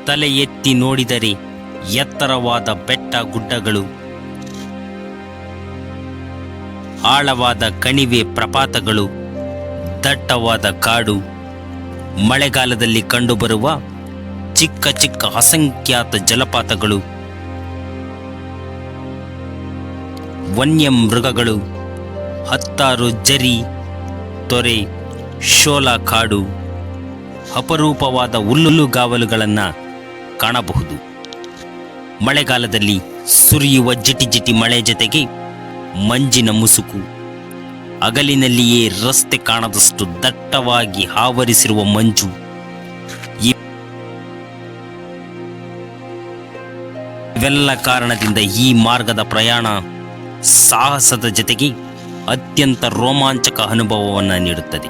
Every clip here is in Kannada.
ತಲೆ ಎತ್ತಿ ನೋಡಿದರೆ ಎತ್ತರವಾದ ಬೆಟ್ಟ ಗುಡ್ಡಗಳು, ಆಳವಾದ ಕಣಿವೆ ಪ್ರಪಾತಗಳು, ದಟ್ಟವಾದ ಕಾಡು, ಮಳೆಗಾಲದಲ್ಲಿ ಕಂಡುಬರುವ ಚಿಕ್ಕ ಚಿಕ್ಕ ಅಸಂಖ್ಯಾತ ಜಲಪಾತಗಳು, ವನ್ಯ ಮೃಗಗಳು, ಹತ್ತಾರು ಜರಿ, ತೊರೆ, ಶೋಲ ಕಾಡು, ಅಪರೂಪವಾದ ಹುಲ್ಲುಗಾವಲುಗಳನ್ನು ಕಾಣಬಹುದು. ಮಳೆಗಾಲದಲ್ಲಿ ಸುರಿಯುವ ಜಿಟಿ ಮಳೆ ಜೊತೆಗೆ ಮಂಜಿನ ಮುಸುಕು, ಹಗಲಿನಲ್ಲಿಯೇ ರಸ್ತೆ ಕಾಣದಷ್ಟು ದಟ್ಟವಾಗಿ ಆವರಿಸಿರುವ ಮಂಜು, ಇವೆಲ್ಲ ಕಾರಣದಿಂದ ಈ ಮಾರ್ಗದ ಪ್ರಯಾಣ ಸಾಹಸದ ಜೊತೆಗೆ ಅತ್ಯಂತ ರೋಮಾಂಚಕ ಅನುಭವವನ್ನು ನೀಡುತ್ತದೆ.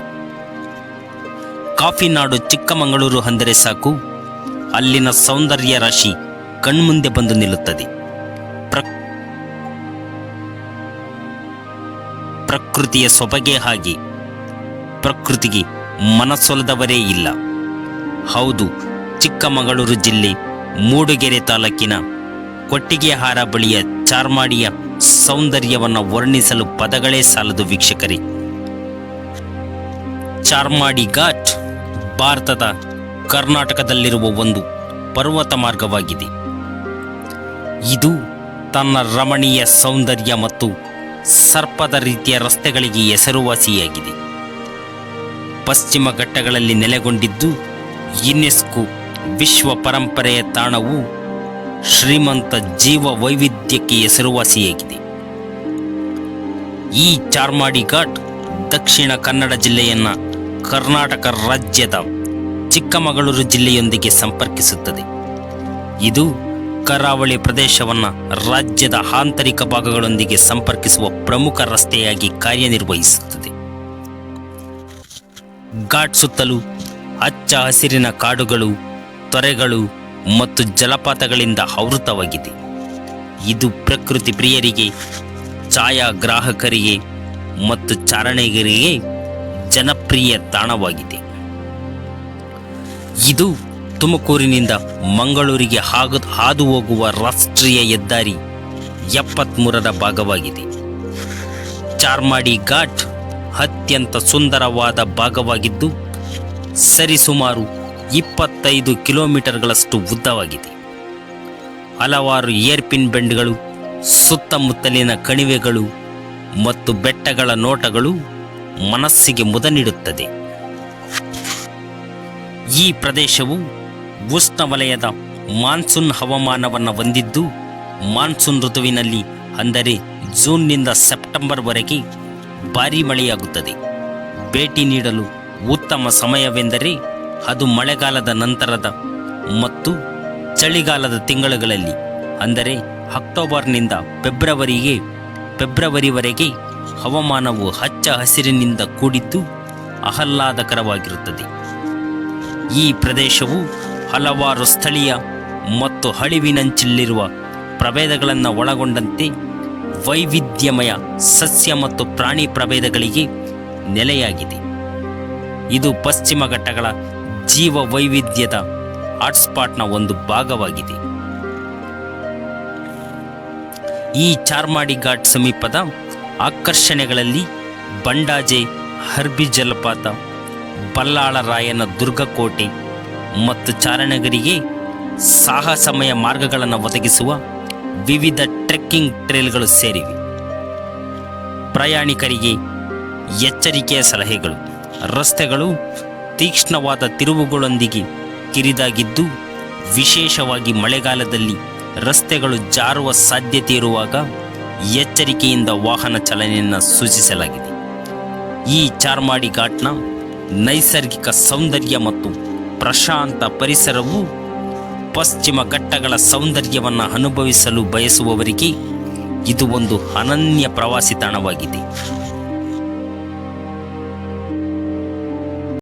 ಕಾಫಿ ನಾಡು ಚಿಕ್ಕಮಗಳೂರು ಅಂದರೆ ಸಾಕು, ಅಲ್ಲಿನ ಸೌಂದರ್ಯ ರಾಶಿ ಕಣ್ಮುಂದೆ ಬಂದು ನಿಲ್ಲುತ್ತದೆ. ಪ್ರಕೃತಿಯ ಸೊಬಗೆ ಹಾಗೆ, ಪ್ರಕೃತಿಗೆ ಮನಸೊಲಿದವರೇ ಇಲ್ಲ. ಹೌದು, ಚಿಕ್ಕಮಗಳೂರು ಜಿಲ್ಲೆ ಮೂಡುಗೆರೆ ತಾಲೂಕಿನ ಕೊಟ್ಟಿಗೆಹಾರ ಬಳಿಯ ಚಾರ್ಮಾಡಿಯ ಸೌಂದರ್ಯವನ್ನು ವರ್ಣಿಸಲು ಪದಗಳೇ ಸಾಲದು ವೀಕ್ಷಕರೇ. ಚಾರ್ಮಾಡಿ ಘಾಟ್ ಭಾರತದ ಕರ್ನಾಟಕದಲ್ಲಿರುವ ಒಂದು ಪರ್ವತ ಮಾರ್ಗವಾಗಿದೆ. ಇದು ತನ್ನ ರಮಣೀಯ ಸೌಂದರ್ಯ ಮತ್ತು ಸರ್ಪದ ರೀತಿಯ ರಸ್ತೆಗಳಿಗೆ ಹೆಸರುವಾಸಿಯಾಗಿದೆ. ಪಶ್ಚಿಮ ಘಟ್ಟಗಳಲ್ಲಿ ನೆಲೆಗೊಂಡಿದ್ದು ಯುನೆಸ್ಕೋ ವಿಶ್ವ ಪರಂಪರೆಯ ತಾಣವು ಶ್ರೀಮಂತ ಜೀವ ವೈವಿಧ್ಯಕ್ಕೆ ಹೆಸರುವಾಸಿಯಾಗಿದೆ. ಈ ಚಾರ್ಮಾಡಿ ಘಾಟ್ ದಕ್ಷಿಣ ಕನ್ನಡ ಜಿಲ್ಲೆಯನ್ನ ಕರ್ನಾಟಕ ರಾಜ್ಯದ ಚಿಕ್ಕಮಗಳೂರು ಜಿಲ್ಲೆಯೊಂದಿಗೆ ಸಂಪರ್ಕಿಸುತ್ತದೆ. ಇದು ಕರಾವಳಿ ಪ್ರದೇಶವನ್ನು ರಾಜ್ಯದ ಆಂತರಿಕ ಭಾಗಗಳೊಂದಿಗೆ ಸಂಪರ್ಕಿಸುವ ಪ್ರಮುಖ ರಸ್ತೆಯಾಗಿ ಕಾರ್ಯನಿರ್ವಹಿಸುತ್ತದೆ. ಘಾಟ್ ಸುತ್ತಲೂ ಹಚ್ಚ ಹಸಿರಿನ ಕಾಡುಗಳು, ತೊರೆಗಳು ಮತ್ತು ಜಲಪಾತಗಳಿಂದ ಆವೃತವಾಗಿದೆ. ಇದು ಪ್ರಕೃತಿ ಪ್ರಿಯರಿಗೆ, ಛಾಯಾಗ್ರಾಹಕರಿಗೆ ಮತ್ತು ಚಾರಣೆಗರಿಗೆ ಜನಪ್ರಿಯ ತಾಣವಾಗಿದೆ. ಇದು ತುಮಕೂರಿನಿಂದ ಮಂಗಳೂರಿಗೆ ಹಾದು ಹೋಗುವ ರಾಷ್ಟ್ರೀಯ ಹೆದ್ದಾರಿ 73ರ ಭಾಗವಾಗಿದೆ. ಚಾರ್ಮಾಡಿ ಘಾಟ್ ಅತ್ಯಂತ ಸುಂದರವಾದ ಭಾಗವಾಗಿದ್ದು ಸರಿಸುಮಾರು 25 ಕಿಲೋಮೀಟರ್ಗಳಷ್ಟು ಉದ್ದವಾಗಿದೆ. ಹಲವಾರು ಏರ್ಪಿನ್ ಬೆಂಡ್ಗಳು, ಸುತ್ತಮುತ್ತಲಿನ ಕಣಿವೆಗಳು ಮತ್ತು ಬೆಟ್ಟಗಳ ನೋಟಗಳು ಮನಸ್ಸಿಗೆ ಮುದ ನೀಡುತ್ತದೆ. ಈ ಪ್ರದೇಶವು ಉಷ್ಣವಲಯದ ಮಾನ್ಸೂನ್ ಹವಾಮಾನವನ್ನು ಹೊಂದಿದ್ದು, ಮಾನ್ಸೂನ್ ಋತುವಿನಲ್ಲಿ ಅಂದರೆ ಜೂನ್ನಿಂದ ಸೆಪ್ಟೆಂಬರ್ವರೆಗೆ ಭಾರೀ ಮಳೆಯಾಗುತ್ತದೆ. ಭೇಟಿ ನೀಡಲು ಉತ್ತಮ ಸಮಯವೆಂದರೆ ಅದು ಮಳೆಗಾಲದ ನಂತರದ ಮತ್ತು ಚಳಿಗಾಲದ ತಿಂಗಳುಗಳಲ್ಲಿ, ಅಂದರೆ ಅಕ್ಟೋಬರ್ನಿಂದ ಫೆಬ್ರವರಿವರೆಗೆ ಹವಾಮಾನವು ಹಚ್ಚ ಹಸಿರಿನಿಂದ ಕೂಡಿದ್ದು ಆಹ್ಲಾದಕರವಾಗಿರುತ್ತದೆ. ಈ ಪ್ರದೇಶವು ಹಲವಾರು ಸ್ಥಳೀಯ ಮತ್ತು ಅಳಿವಿನಂಚಿನಲ್ಲಿರುವ ಪ್ರಭೇದಗಳನ್ನು ಒಳಗೊಂಡಂತೆ ವೈವಿಧ್ಯಮಯ ಸಸ್ಯ ಮತ್ತು ಪ್ರಾಣಿ ಪ್ರಭೇದಗಳಿಗೆ ನೆಲೆಯಾಗಿದೆ. ಇದು ಪಶ್ಚಿಮ ಘಟ್ಟಗಳ ಜೀವ ವೈವಿಧ್ಯದ ಹಾಟ್ಸ್ಪಾಟ್ನ ಒಂದು ಭಾಗವಾಗಿದೆ. ಈ ಚಾರ್ಮಾಡಿ ಘಾಟ್ ಸಮೀಪದ ಆಕರ್ಷಣೆಗಳಲ್ಲಿ ಬಂಡಾಜೆ ಹರ್ಬಿ ಜಲಪಾತ, ಬಲ್ಲಾಳರಾಯನ ದುರ್ಗಕೋಟೆ ಮತ್ತು ಚಾರಣೆಗರಿಗೆ ಸಾಹಸಮಯ ಮಾರ್ಗಗಳನ್ನು ಒದಗಿಸುವ ವಿವಿಧ ಟ್ರೆಕ್ಕಿಂಗ್ ಟ್ರೇಲ್ಗಳು ಸೇರಿವೆ. ಪ್ರಯಾಣಿಕರಿಗೆ ಎಚ್ಚರಿಕೆಯ ಸಲಹೆಗಳು: ರಸ್ತೆಗಳು ತೀಕ್ಷ್ಣವಾದ ತಿರುವುಗಳೊಂದಿಗೆ ಕಿರಿದಾಗಿದ್ದು, ವಿಶೇಷವಾಗಿ ಮಳೆಗಾಲದಲ್ಲಿ ರಸ್ತೆಗಳು ಜಾರುವ ಸಾಧ್ಯತೆ ಇರುವಾಗ ಎಚ್ಚರಿಕೆಯಿಂದ ವಾಹನ ಚಾಲನೆಯನ್ನು ಸೂಚಿಸಲಾಗಿದೆ. ಈ ಚಾರ್ಮಾಡಿ ಘಾಟ್ನ ನೈಸರ್ಗಿಕ ಸೌಂದರ್ಯ ಮತ್ತು ಪ್ರಶಾಂತ ಪರಿಸರವು ಪಶ್ಚಿಮ ಘಟ್ಟಗಳ ಸೌಂದರ್ಯವನ್ನು ಅನುಭವಿಸಲು ಬಯಸುವವರಿಗೆ ಇದು ಒಂದು ಅನನ್ಯ ಪ್ರವಾಸಿ ತಾಣವಾಗಿದೆ.